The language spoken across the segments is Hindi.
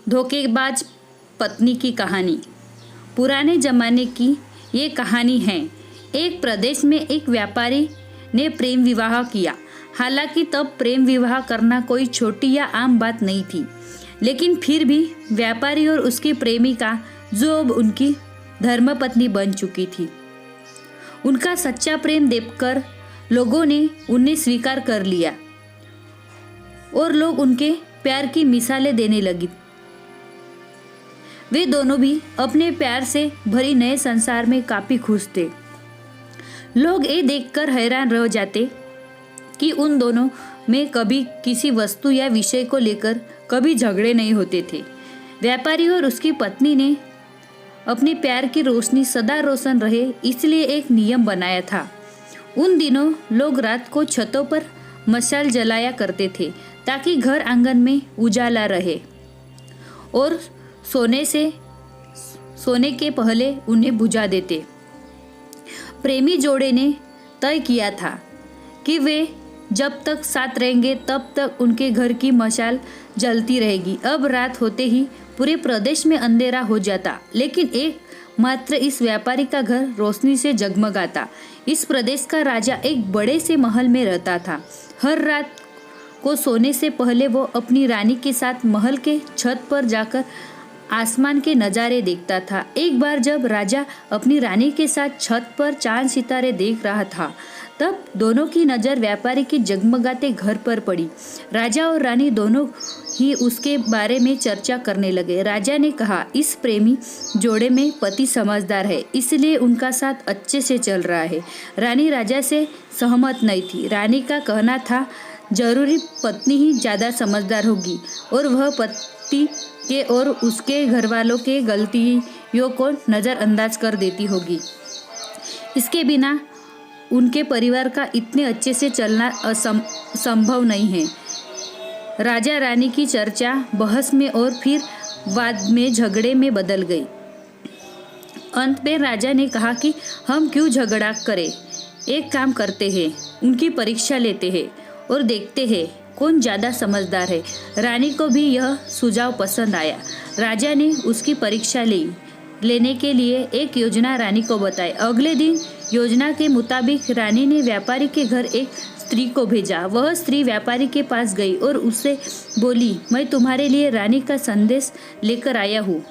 धोखेबाज पत्नी की कहानी। पुराने जमाने की ये कहानी है। एक प्रदेश में एक व्यापारी ने प्रेम विवाह किया। हालांकि तब प्रेम विवाह करना कोई छोटी या आम बात नहीं थी, लेकिन फिर भी व्यापारी और उसकी प्रेमिका, जो अब उनकी धर्मपत्नी बन चुकी थी, उनका सच्चा प्रेम देखकर लोगों ने उन्हें स्वीकार कर लिया और लोग उनके प्यार की मिसालें देने लगी। वे दोनों भी अपने प्यार से भरी नए संसार में काफी खुश थे। लोग ये देखकर हैरान रह जाते कि उन दोनों में कभी किसी वस्तु या विषय को लेकर कभी झगड़े नहीं होते थे। व्यापारी और उसकी पत्नी ने अपने प्यार की रोशनी सदा रोशन रहे, इसलिए एक नियम बनाया था। उन दिनों लोग रात को छतों पर मशाल जलाया करते थे ताकि घर आंगन में उजाला रहे और सोने के पहले उन्हें बुझा देते। प्रेमी जोड़े ने तय किया था कि वे जब तक साथ रहेंगे तब तक उनके घर की मशाल जलती रहेगी। अब रात होते ही पूरे प्रदेश में अंधेरा हो जाता, लेकिन एक मात्र इस व्यापारी का घर रोशनी से जगमगाता। इस प्रदेश का राजा एक बड़े से महल में रहता था। हर रात को सोने से पहले वो अपनी रानी के साथ महल के छत पर जाकर आसमान के नज़ारे देखता था। एक बार जब राजा अपनी रानी के साथ छत पर चांद सितारे देख रहा था, तब दोनों की नज़र व्यापारी के जगमगाते घर पर पड़ी। राजा और रानी दोनों ही उसके बारे में चर्चा करने लगे। राजा ने कहा, इस प्रेमी जोड़े में पति समझदार है, इसलिए उनका साथ अच्छे से चल रहा है। रानी राजा से सहमत नहीं थी। रानी का कहना था, जरूरी पत्नी ही ज़्यादा समझदार होगी और वह पति के और उसके घरवालों के गलतियों को नज़रअंदाज कर देती होगी। इसके बिना उनके परिवार का इतने अच्छे से चलना संभव नहीं है। राजा रानी की चर्चा बहस में और फिर वाद में झगड़े में बदल गई। अंत में राजा ने कहा कि हम क्यों झगड़ा करें, एक काम करते हैं, उनकी परीक्षा लेते हैं और देखते हैं कौन ज़्यादा समझदार है। रानी को भी यह सुझाव पसंद आया। राजा ने उसकी परीक्षा लेने के लिए एक योजना रानी को बताई। अगले दिन योजना के मुताबिक रानी ने व्यापारी के घर एक स्त्री को भेजा। वह स्त्री व्यापारी के पास गई और उससे बोली, मैं तुम्हारे लिए रानी का संदेश लेकर आया हूँ।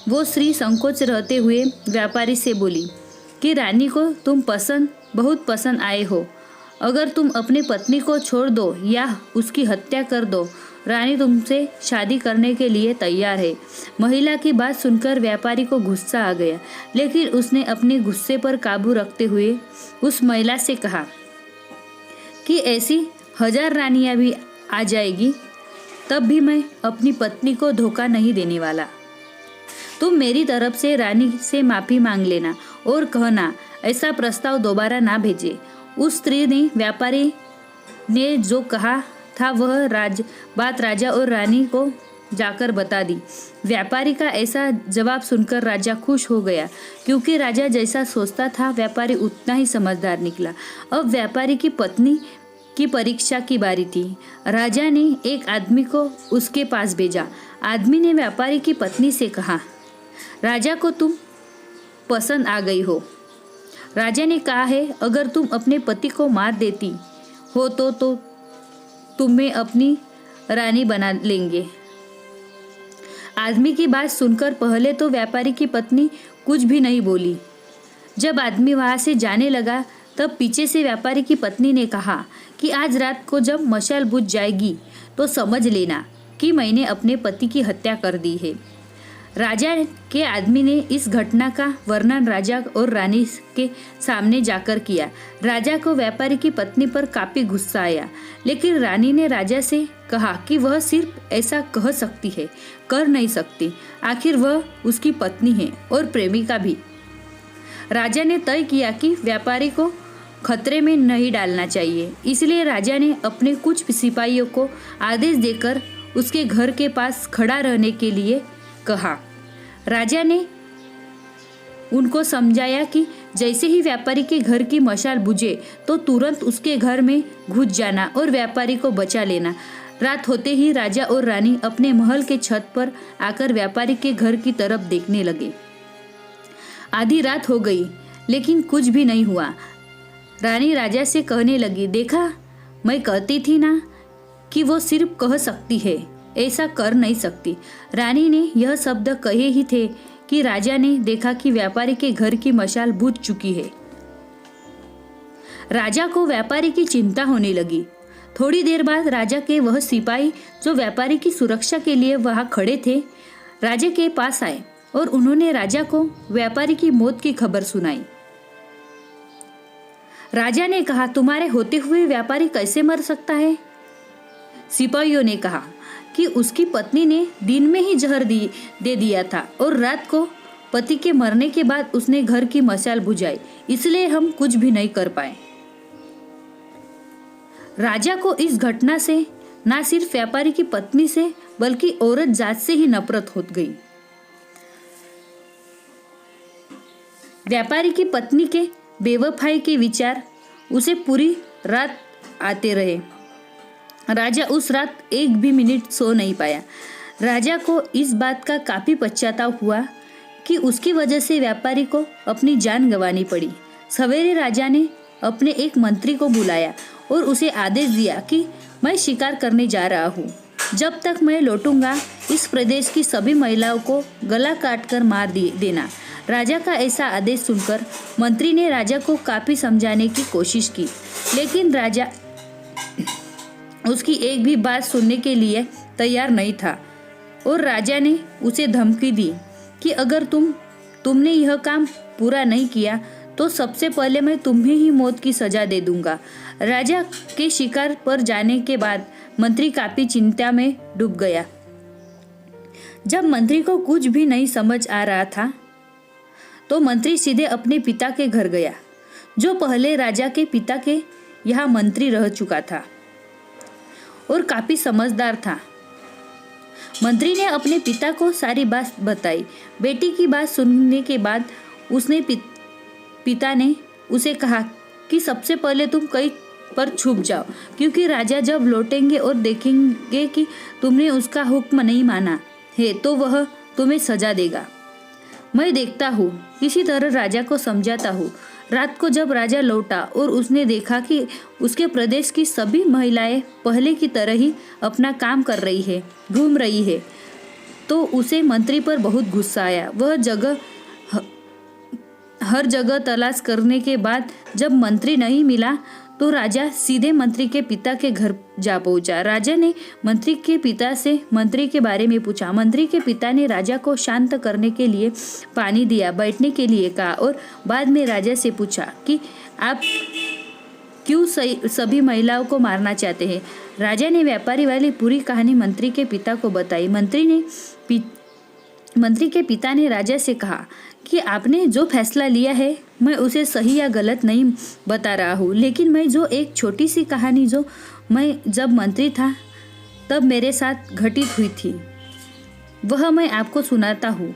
वो स्त्री संकोच रहते हुए व्यापारी से बोली कि रानी को तुम बहुत पसंद आए हो। अगर तुम अपनी पत्नी को छोड़ दो या उसकी हत्या कर दो, रानी तुमसे शादी करने के लिए तैयार है। महिला की बात सुनकर व्यापारी को गुस्सा आ गया, लेकिन उसने अपने गुस्से पर काबू रखते हुए उस महिला से कहा कि ऐसी 1000 रानियां भी आ जाएगी, तब भी मैं अपनी पत्नी को धोखा नहीं देने वाला। तुम मेरी तरफ से रानी से माफ़ी मांग लेना और कहना ऐसा प्रस्ताव दोबारा ना भेजे। उस स्त्री ने व्यापारी ने जो कहा था वह बात राजा और रानी को जाकर बता दी। व्यापारी का ऐसा जवाब सुनकर राजा खुश हो गया, क्योंकि राजा जैसा सोचता था व्यापारी उतना ही समझदार निकला। अब व्यापारी की पत्नी की परीक्षा की बारी थी। राजा ने एक आदमी को उसके पास भेजा। आदमी ने व्यापारी की पत्नी से कहा, राजा को तुम पसंद आ गई हो। राजा ने कहा है, अगर तुम अपने पति को मार देती हो तो तुम्हें अपनी रानी बना लेंगे। आदमी की बात सुनकर पहले तो व्यापारी की पत्नी कुछ भी नहीं बोली। जब आदमी वहां से जाने लगा, तब पीछे से व्यापारी की पत्नी ने कहा कि आज रात को जब मशाल बुझ जाएगी तो समझ लेना कि मैंने अपने पति की हत्या कर दी है। राजा के आदमी ने इस घटना का वर्णन राजा और रानी के सामने जाकर किया। राजा को व्यापारी की पत्नी पर काफी गुस्सा आया, लेकिन रानी ने राजा से कहा कि वह सिर्फ ऐसा कह सकती है, कर नहीं सकती। आखिर वह उसकी पत्नी है और प्रेमिका भी। राजा ने तय किया कि व्यापारी को खतरे में नहीं डालना चाहिए, इसलिए राजा ने अपने कुछ सिपाहियों को आदेश देकर उसके घर के पास खड़ा रहने के लिए कहा। राजा ने उनको समझाया कि जैसे ही व्यापारी के घर की मशाल बुझे तो तुरंत उसके घर में घुस जाना और व्यापारी को बचा लेना। रात होते ही राजा और रानी अपने महल के छत पर आकर व्यापारी के घर की तरफ देखने लगे। आधी रात हो गई लेकिन कुछ भी नहीं हुआ। रानी राजा से कहने लगी, देखा, मैं कहती थी ना कि वो सिर्फ कह सकती है, ऐसा कर नहीं सकती। रानी ने यह शब्द कहे ही थे कि राजा ने देखा कि व्यापारी के घर की मशाल बुझ चुकी है। राजा को व्यापारी की चिंता होने लगी। थोड़ी देर बाद राजा के वह सिपाही जो व्यापारी की सुरक्षा के लिए वहां खड़े थे, राजा के पास आए और उन्होंने राजा को व्यापारी की मौत की खबर सुनाई। राजा ने कहा, तुम्हारे होते हुए व्यापारी कैसे मर सकता है? सिपाहियों ने कहा कि उसकी पत्नी ने दिन में ही जहर दे दिया था और रात को पति के मरने के बाद उसने घर की मशाल बुझाई, इसलिए हम कुछ भी नहीं कर पाए। राजा को इस घटना से न सिर्फ व्यापारी की पत्नी से बल्कि औरत जात से ही नफरत हो गई। व्यापारी की पत्नी के बेवफाई के विचार उसे पूरी रात आते रहे। राजा उस रात एक भी मिनट सो नहीं पाया। राजा को इस बात का काफी पश्चाताप हुआ कि उसकी वजह से व्यापारी को अपनी जान गंवानी पड़ी। सवेरे राजा ने अपने एक मंत्री को बुलाया और उसे आदेश दिया कि मैं शिकार करने जा रहा हूँ। जब तक मैं लौटूंगा इस प्रदेश की सभी महिलाओं को गला काटकर मार देना। राजा का ऐसा आदेश सुनकर मंत्री ने राजा को काफी समझाने की कोशिश की, लेकिन राजा उसकी एक भी बात सुनने के लिए तैयार नहीं था और राजा ने उसे धमकी दी कि अगर तुमने यह काम पूरा नहीं किया तो सबसे पहले मैं तुम्हें ही मौत की सजा दे दूंगा। राजा के शिकार पर जाने के बाद मंत्री काफी चिंता में डूब गया। जब मंत्री को कुछ भी नहीं समझ आ रहा था तो मंत्री सीधे अपने पिता के घर गया, जो पहले राजा के पिता के यहाँ मंत्री रह चुका था और काफी समझदार था। मंत्री ने अपने पिता को सारी बात बताई। बेटी की बात सुनने के बाद उसने पिता ने उसे कहा कि सबसे पहले तुम कहीं पर छुप जाओ, क्योंकि राजा जब लौटेंगे और देखेंगे कि तुमने उसका हुक्म नहीं माना है तो वह तुम्हें सजा देगा। मैं देखता हूँ। इसी तरह राजा को समझाता हूँ। रात को जब राजा लौटा और उसने देखा कि उसके प्रदेश की सभी महिलाएं पहले की तरह ही अपना काम कर रही है, घूम रही है, तो उसे मंत्री पर बहुत गुस्सा आया। वह हर जगह तलाश करने के बाद जब मंत्री नहीं मिला तो राजा सीधे मंत्री के पिता के घर जा पहुंचा। राजा ने मंत्री के पिता से मंत्री के बारे में पूछा। मंत्री के पिता ने राजा को शांत करने के लिए पानी दिया, बैठने के लिए कहा और बाद में राजा से पूछा कि आप क्यों सभी महिलाओं को मारना चाहते हैं। राजा ने व्यापारी वाली पूरी कहानी मंत्री के पिता को बताई। मंत्री के पिता ने राजा से कहा कि आपने जो फैसला लिया है मैं उसे सही या गलत नहीं बता रहा हूँ, लेकिन मैं जो एक छोटी सी कहानी जो मैं जब मंत्री था तब मेरे साथ घटित हुई थी वह मैं आपको सुनाता हूँ।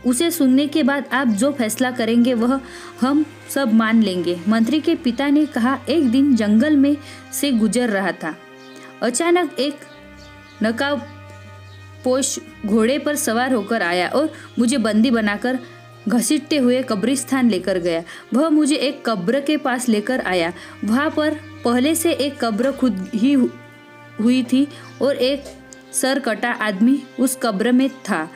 उसे सुनने के बाद आप जो फैसला करेंगे वह हम सब मान लेंगे। मंत्री के पिता ने कहा, एक दिन जंगल में से गुजर रहा था। अचानक एक नकाबपोश घोड़े पर सवार होकर आया और मुझे बंदी बनाकर घसीटते हुए कब्रिस्तान लेकर गया। वह मुझे एक कब्र के पास लेकर आया। वहां पर पहले से एक कब्र खुद ही हुई थी और एक सर कटा आदमी उस कब्र में था।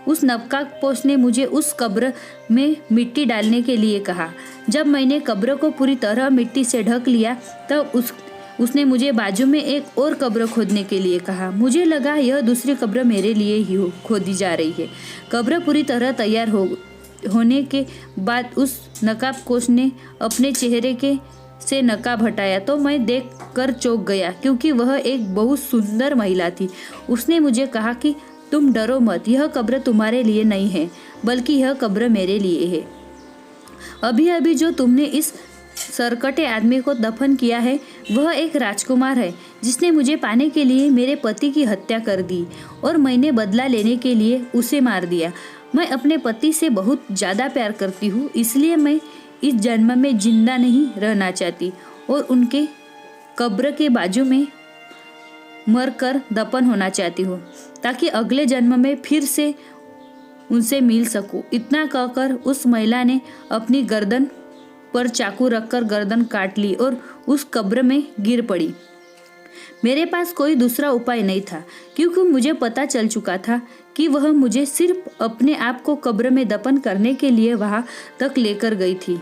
उस नकाबपोश ने मुझे उस कब्र में मिट्टी डालने के लिए कहा। जब मैंने कब्र को पूरी तरह मिट्टी से ढक लिया तब उसने मुझे बाजू में एक और कब्र खोदने के लिए कहा। मुझे लगा यह दूसरी कब्र मेरे लिए ही खोदी जा रही है। कब्र पूरी तरह तैयार होने के बाद उस नकाबपोश ने अपने चेहरे से नकाब हटाया तो मैं देखकर चौंक गया, क्योंकि वह एक बहुत सुंदर महिला थी। उसने मुझे कहा कि तुम डरो मत, यह कब्र तुम्हारे लिए नहीं है बल्कि यह कब्र मेरे लिए है। अभी अभी जो तुमने इस सरकटे आदमी को दफन किया है वह एक राजकुमार है जिसने मुझे पाने के लिए मेरे पति की हत्या कर दी और मैंने बदला लेने के लिए उसे मार दिया। मैं अपने पति से बहुत ज़्यादा प्यार करती हूँ, इसलिए मैं इस जन्म में जिंदा नहीं रहना चाहती और उनके कब्र के बाजू में मरकर दफन होना चाहती हूँ ताकि अगले जन्म में फिर से उनसे मिल सकूं। इतना कहकर उस महिला ने अपनी गर्दन पर चाकू रखकर गर्दन काट ली और उस कब्र में गिर पड़ी। मेरे पास कोई दूसरा उपाय नहीं था क्योंकि मुझे पता चल चुका था कि वह मुझे सिर्फ अपने आप को कब्र में दफन करने के लिए वहां तक लेकर गई थी।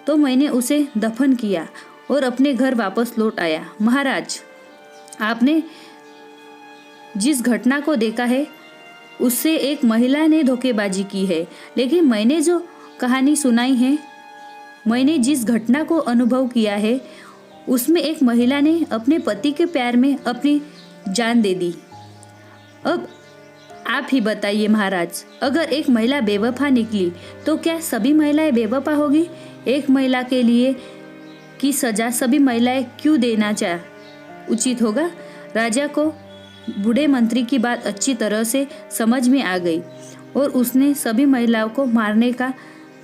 तो मैंने उसे दफन किया और अपने घर वापस लौट आया। महाराज, आपने जिस घटना को देखा है उससे एक महिला ने धोखेबाजी की है, लेकिन मैंने जो कहानी सुनाई है, मैंने जिस घटना को अनुभव किया है उसमें एक महिला ने अपने पति के प्यार में अपनी जान दे दी। अब आप ही बताइए महाराज, अगर एक महिला बेवफा निकली तो क्या सभी महिलाएं बेवफा होगी? एक महिला के लिए की सजा सभी महिलाएं क्यों देना उचित होगा? राजा को बूढ़े मंत्री की बात अच्छी तरह से समझ में आ गई और उसने सभी महिलाओं को मारने का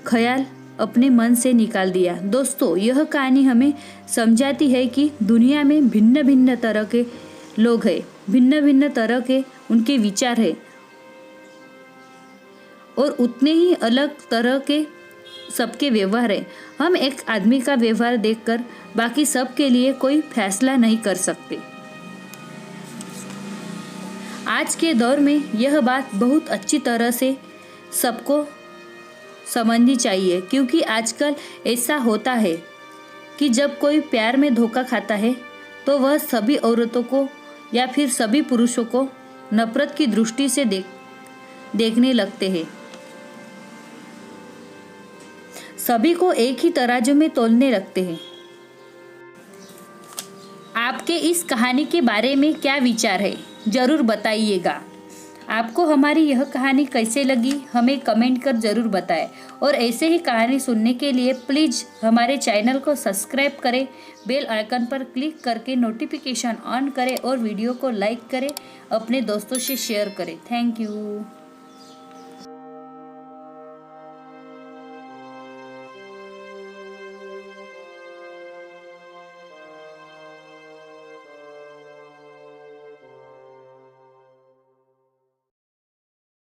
ख्याल अपने मन से निकाल दिया। दोस्तों, यह कहानी हमें समझाती है कि दुनिया में भिन्न भिन्न तरह के लोग हैं, भिन्न भिन्न तरह के उनके विचार हैं और उतने ही अलग तरह के सबके व्यवहार है। हम एक आदमी का व्यवहार देखकर बाकी सब के लिए कोई फैसला नहीं कर सकते। आज के दौर में यह बात बहुत अच्छी तरह से सबको समझनी चाहिए क्योंकि आजकल ऐसा होता है कि जब कोई प्यार में धोखा खाता है तो वह सभी औरतों को या फिर सभी पुरुषों को नफरत की दृष्टि से देखने लगते हैं। सभी को एक ही तराजू में तोलने लगते हैं। आपके इस कहानी के बारे में क्या विचार है, जरूर बताइएगा। आपको हमारी यह कहानी कैसे लगी हमें कमेंट कर जरूर बताएं और ऐसे ही कहानी सुनने के लिए प्लीज़ हमारे चैनल को सब्सक्राइब करें, बेल आइकन पर क्लिक करके नोटिफिकेशन ऑन करें और वीडियो को लाइक करें, अपने दोस्तों से शेयर करें। Thank you.